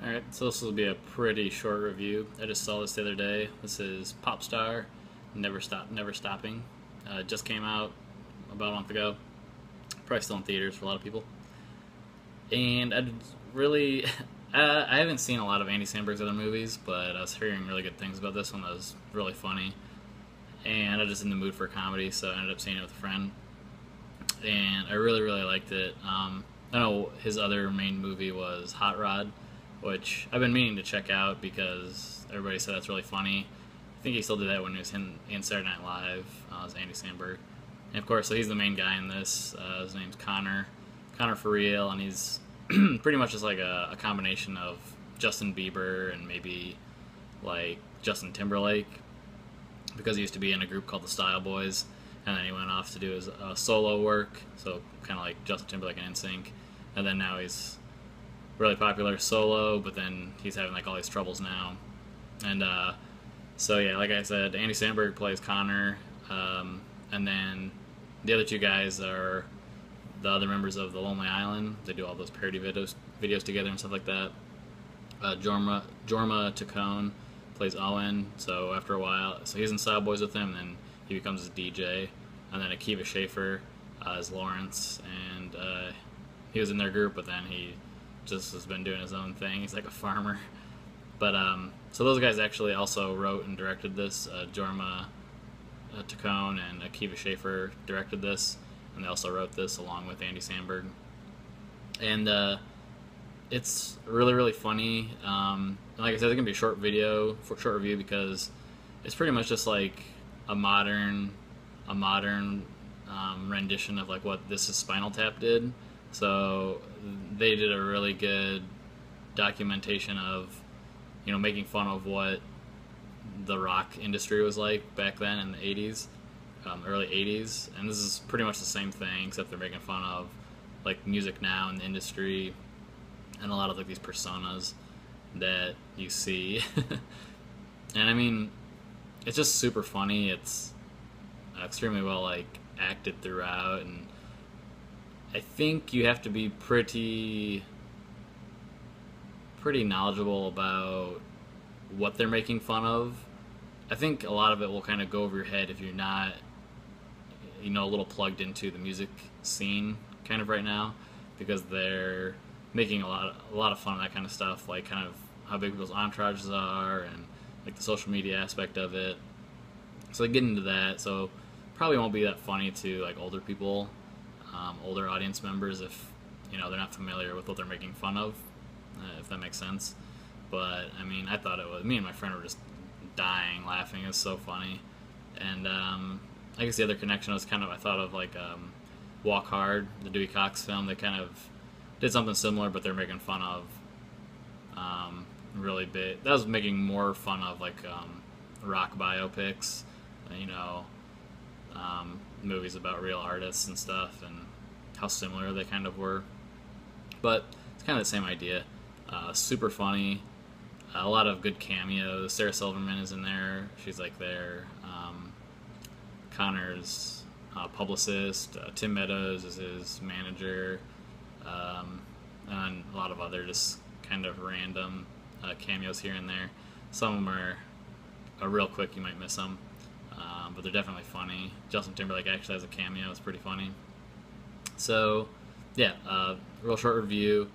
Alright, so this will be a pretty short review. I just saw this the other day. This is Popstar, Never Stopping. It just came out about a month ago. Probably still in theaters for a lot of people. And I really, I haven't seen a lot of Andy Samberg's other movies, but I was hearing really good things about this one that was really funny. And I was just in the mood for a comedy, so I ended up seeing it with a friend. And I really, really liked it. I know his other main movie was Hot Rod, which I've been meaning to check out because everybody said that's really funny. I think he still did that when he was in Saturday Night Live as Andy Samberg. And of course, so he's the main guy in this. His name's Connor for real, and he's pretty much just like a combination of Justin Bieber and maybe like Justin Timberlake, because he used to be in a group called the Style Boys, and then he went off to do his solo work, so kind of like Justin Timberlake and NSYNC, and then now he's really popular solo, but then he's having like all these troubles now. And so yeah, like I said, Andy Samberg plays Connor, and then the other two guys are the other members of the Lonely Island. They do all those parody videos together and stuff like that. Jorma Taccone plays Owen. So after a while, so he's in Style Boys with him, then he becomes his DJ, and then Akiva Schaffer is Lawrence, and he was in their group, but then he just has been doing his own thing. He's like a farmer. But so those guys actually also wrote and directed this. Jorma Taccone and Akiva Schaffer directed this, and they also wrote this along with Andy Samberg. And it's really, really funny. And like I said, it's gonna be a short review, because it's pretty much just like a modern rendition of like what This Is Spinal Tap did. So they did a really good documentation of, you know, making fun of what the rock industry was like back then in the 80s, early 80s. And this is pretty much the same thing, except they're making fun of like music now in the industry and a lot of like these personas that you see. And I mean, it's just super funny. It's extremely well like acted throughout, and I think you have to be pretty knowledgeable about what they're making fun of. I think a lot of it will kind of go over your head if you're not, you know, a little plugged into the music scene kind of right now, because they're making a lot of fun of that kind of stuff, like kind of how big people's entourages are and like the social media aspect of it. So they get into that, so probably won't be that funny to like older people, older audience members, if you know they're not familiar with what they're making fun of, if that makes sense. But I mean, I thought it was, me and my friend were just dying laughing. It was so funny. And I guess the other connection was kind of, I thought of like Walk Hard, the Dewey Cox film. They kind of did something similar, but they're making fun of really big. That was making more fun of like rock biopics, you know, movies about real artists and stuff, and how similar they kind of were. But it's kind of the same idea. Super funny. A lot of good cameos. Sarah Silverman is in there. She's like their Connor's publicist. Tim Meadows is his manager. And a lot of other just kind of random cameos here and there. Some of them are real quick, you might miss them. But they're definitely funny. Justin Timberlake actually has a cameo. It's pretty funny. So, yeah, real short review.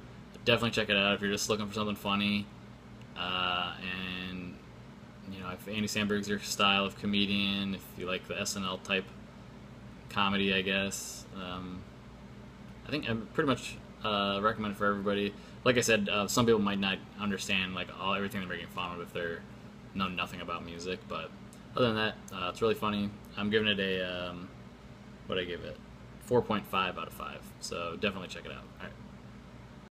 Definitely check it out if you're just looking for something funny. And, you know, if Andy Samberg's your style of comedian, if you like the SNL type comedy, I guess. I think I pretty much recommend it for everybody. Like I said, some people might not understand like everything they're making fun of if they're know nothing about music, but other than that, it's really funny. I'm giving it a, what did I give it? 4.5 out of 5. So definitely check it out. All right.